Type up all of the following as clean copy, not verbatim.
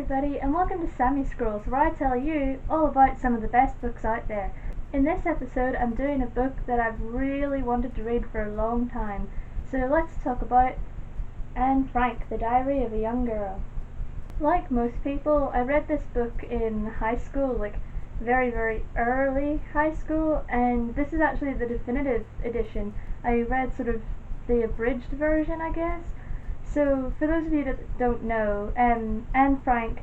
everybody, and welcome to Sammy Scrolls, where I tell you all about some of the best books out there. In this episode I'm doing a book that I've really wanted to read for a long time, so let's talk about Anne Frank, The Diary of a Young Girl. Like most people, I read this book in high school, like very early high school, and this is actually the definitive edition. I read sort of the abridged version, I guess. So, for those of you that don't know, Anne Frank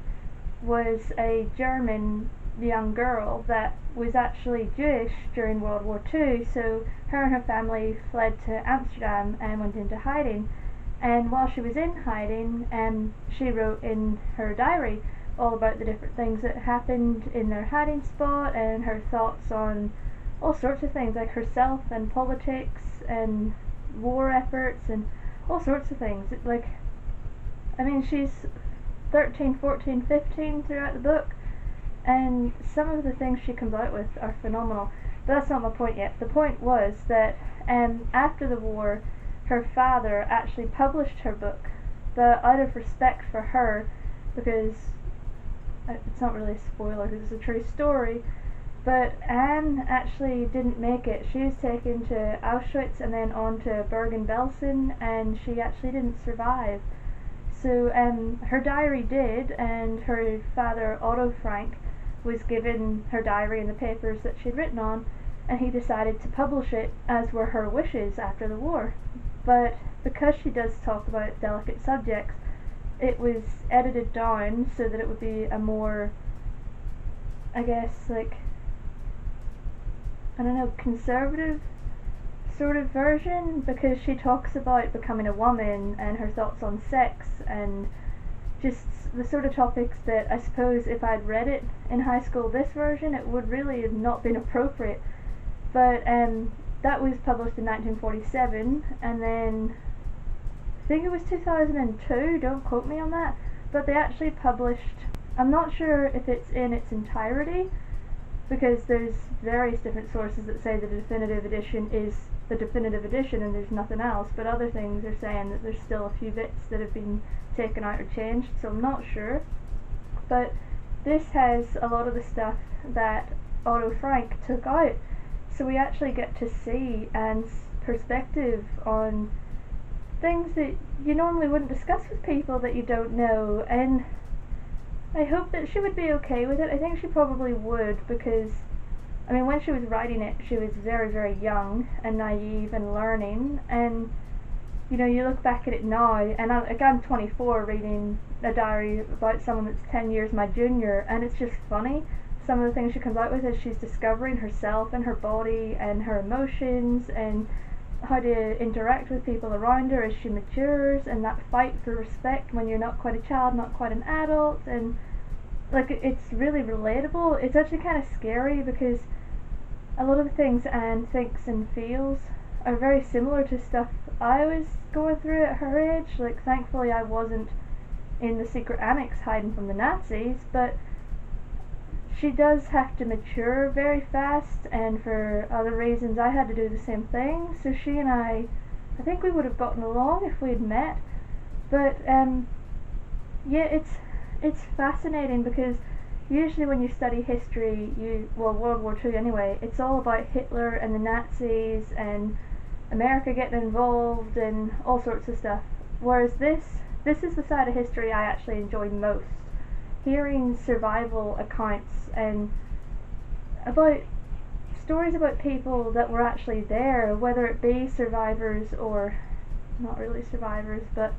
was a German young girl that was actually Jewish during World War II, so her and her family fled to Amsterdam and went into hiding. And while she was in hiding, she wrote in her diary all about the different things that happened in their hiding spot and her thoughts on all sorts of things, like herself and politics and war efforts and all sorts of things. She's 13, 14, 15 throughout the book, and some of the things she comes out with are phenomenal. But that's not my point yet. The point was that after the war, her father actually published her book, but out of respect for her, because it's not really a spoiler because it's a true story, but Anne actually didn't make it. She was taken to Auschwitz and then on to Bergen-Belsen, and she actually didn't survive. So her diary did, and her father, Otto Frank, was given her diary and the papers that she'd written on, and he decided to publish it, as were her wishes after the war. But because she does talk about delicate subjects, it was edited down so that it would be a more, conservative sort of version, because she talks about becoming a woman and her thoughts on sex and just the sort of topics that I suppose if I'd read it in high school, this version, it would really have not been appropriate. But that was published in 1947, and then I think it was 2002, don't quote me on that, but they actually published, I'm not sure if it's in its entirety, because there's various different sources that say the definitive edition is the definitive edition and there's nothing else, but other things are saying that there's still a few bits that have been taken out or changed, so I'm not sure. But this has a lot of the stuff that Otto Frank took out, so we actually get to see Anne's perspective on things that you normally wouldn't discuss with people that you don't know, and I hope that she would be okay with it. I think she probably would, because when she was writing it, she was very young and naive and learning, and you look back at it now, and I'm 24 reading a diary about someone that's 10 years my junior, and it's just funny. Some of the things she comes out with as she's discovering herself and her body and her emotions and how to interact with people around her as she matures, and that fight for respect when you're not quite a child, not quite an adult, and it's really relatable. It's actually kind of scary because a lot of the things Anne thinks and feels are very similar to stuff I was going through at her age. Thankfully I wasn't in the secret annex hiding from the Nazis, but she does have to mature very fast, and for other reasons I had to do the same thing. So she and I think we would have gotten along if we'd met. But it's fascinating because usually when you study history, World War II anyway, it's all about Hitler and the Nazis and America getting involved and all sorts of stuff. Whereas this is the side of history I actually enjoy most. Hearing survival accounts and about stories about people that were actually there, whether it be survivors or not really survivors, but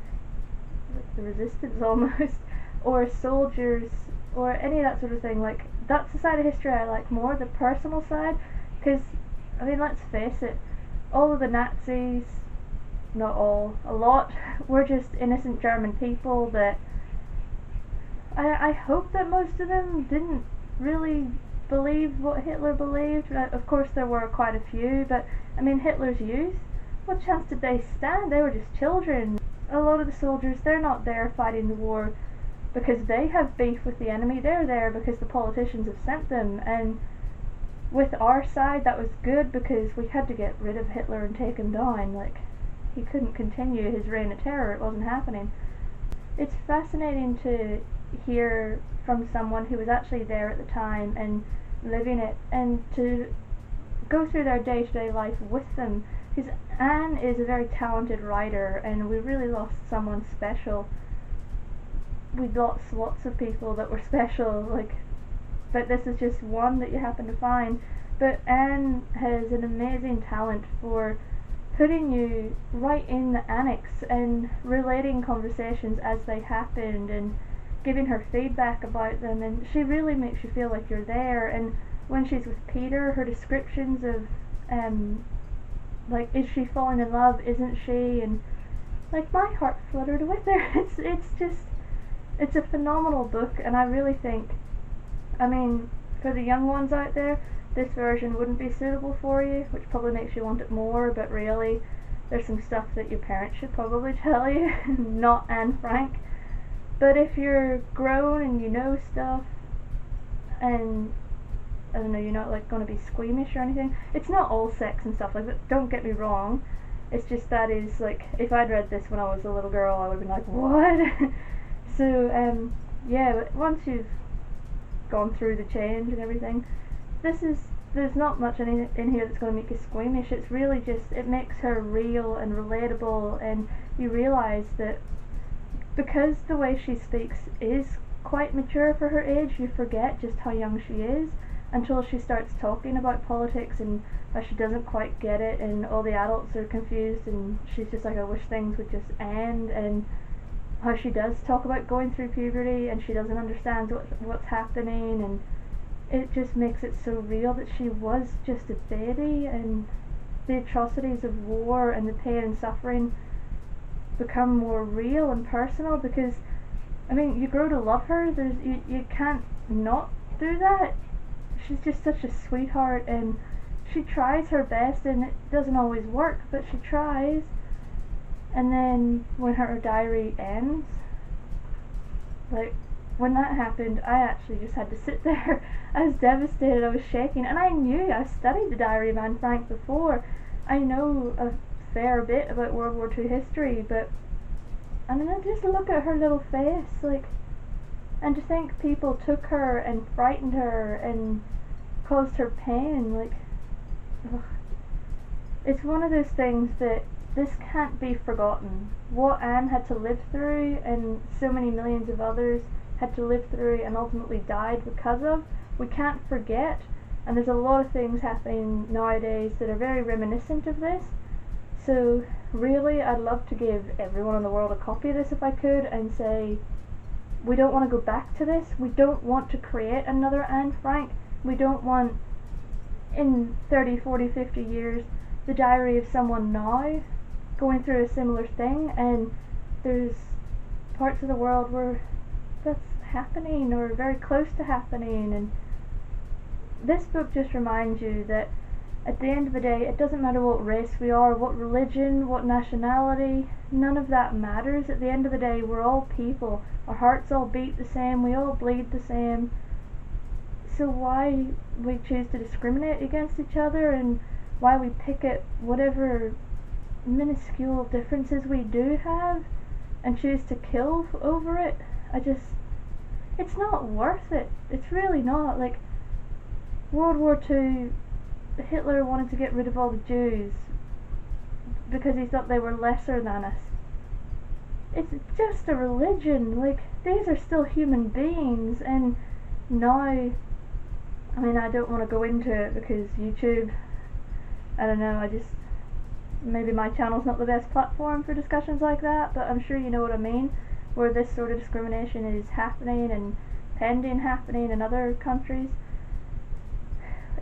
the resistance almost, or soldiers, or any of that sort of thing. That's the side of history I like more, the personal side, because let's face it, all of the Nazis, not all, a lot, were just innocent German people that I hope that most of them didn't really believe what Hitler believed. Of course there were quite a few, but Hitler's youth, what chance did they stand? They were just children. A lot of the soldiers, they're not there fighting the war because they have beef with the enemy, they're there because the politicians have sent them. And with our side, that was good because we had to get rid of Hitler and take him down. He couldn't continue his reign of terror, it wasn't happening. It's fascinating to hear from someone who was actually there at the time and living it, and to go through their day-to-day life with them, because Anne is a very talented writer and we really lost someone special. We lost lots of people that were special, like, but this is just one that you happen to find. But Anne has an amazing talent for putting you right in the annex and relating conversations as they happened and giving her feedback about them, and she really makes you feel like you're there. And when she's with Peter, her descriptions of like, is she falling in love, isn't she, and like, my heart fluttered with her. It's a phenomenal book, and I really think, I mean, for the young ones out there, this version wouldn't be suitable for you, which probably makes you want it more, but really there's some stuff that your parents should probably tell you, not Anne Frank. But if you're grown and you know stuff, and I don't know, you're not like going to be squeamish or anything. It's not all sex and stuff like that, don't get me wrong. It's just that is like, if I'd read this when I was a little girl, I would have been like, what? So yeah, but once you've gone through the change and everything, there's not much in here that's going to make you squeamish. It's really just, it makes her real and relatable, and you realise that because the way she speaks is quite mature for her age, you forget just how young she is until she starts talking about politics and how she doesn't quite get it, and all the adults are confused, and she's just like, I wish things would just end, and how she does talk about going through puberty and she doesn't understand what's happening, and it just makes it so real that she was just a baby, and the atrocities of war and the pain and suffering become more real and personal, because I mean, you grow to love her. You can't not do that. She's just such a sweetheart, and she tries her best, and it doesn't always work, but she tries. And then when her diary ends, like, when that happened, I actually just had to sit there. I was devastated, I was shaking, and I studied the Diary of Anne Frank before. I know a fair bit about World War II history, but I don't know, just look at her little face, like, and to think people took her and frightened her and caused her pain, like, ugh. It's one of those things that this can't be forgotten. What Anne had to live through, and so many millions of others had to live through and ultimately died because of, we can't forget. And there's a lot of things happening nowadays that are very reminiscent of this. So really, I'd love to give everyone in the world a copy of this if I could, and say, we don't want to go back to this. We don't want to create another Anne Frank. We don't want, in 30, 40, 50 years, the diary of someone now going through a similar thing, and there's parts of the world where that's happening or very close to happening. And this book just reminds you that at the end of the day, it doesn't matter what race we are, what religion, what nationality, none of that matters. At the end of the day, we're all people. Our hearts all beat the same, we all bleed the same. So why we choose to discriminate against each other, and why we pick at whatever minuscule differences we do have and choose to kill over it, it's not worth it. It's really not. Like, World War II, Hitler wanted to get rid of all the Jews because he thought they were lesser than us. It's just a religion. Like, these are still human beings, and now, I mean, I don't want to go into it because YouTube, I don't know, maybe my channel's not the best platform for discussions like that, but I'm sure you know what I mean, where this sort of discrimination is happening and pending happening in other countries.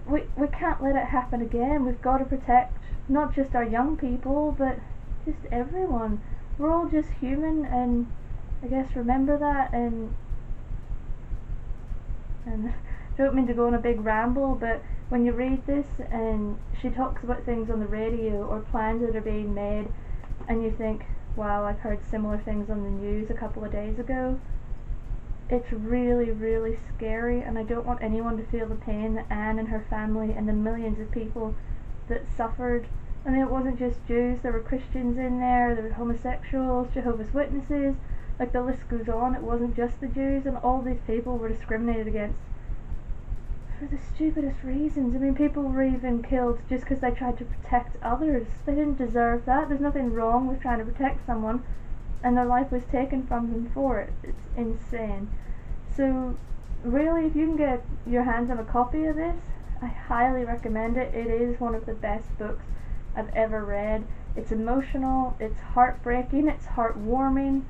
We can't let it happen again. We've got to protect not just our young people, but just everyone. We're all just human, and I guess remember that, and I don't mean to go on a big ramble, but when you read this and she talks about things on the radio or plans that are being made, and you think, wow, I've heard similar things on the news a couple of days ago, it's really, really scary, and I don't want anyone to feel the pain that Anne and her family and the millions of people that suffered. I mean, it wasn't just Jews, there were Christians in there were homosexuals, Jehovah's Witnesses, Like, the list goes on. It wasn't just the Jews, and all these people were discriminated against for the stupidest reasons. I mean, people were even killed just because they tried to protect others. They didn't deserve that. There's nothing wrong with trying to protect someone, and their life was taken from them for it. It's insane. So really, if you can get your hands on a copy of this, I highly recommend it. It is one of the best books I've ever read. It's emotional, it's heartbreaking, it's heartwarming,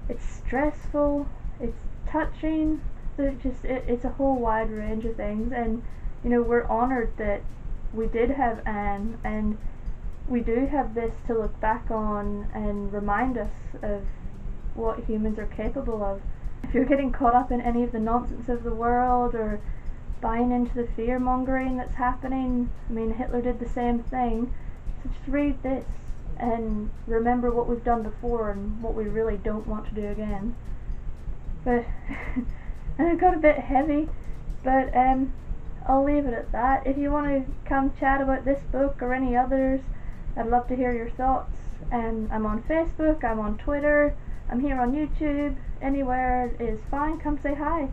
it's stressful, it's touching. It's a whole wide range of things, and you know, we're honoured that we did have Anne, and we do have this to look back on and remind us of what humans are capable of. If you're getting caught up in any of the nonsense of the world, or buying into the fear mongering that's happening, I mean, Hitler did the same thing. So just read this and remember what we've done before and what we really don't want to do again. But and it got a bit heavy, but I'll leave it at that. If you want to come chat about this book or any others, I'd love to hear your thoughts. I'm on Facebook, I'm on Twitter, I'm here on YouTube. Anywhere is fine, come say hi.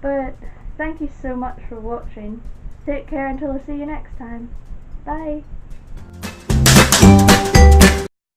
But thank you so much for watching. Take care until I see you next time. Bye.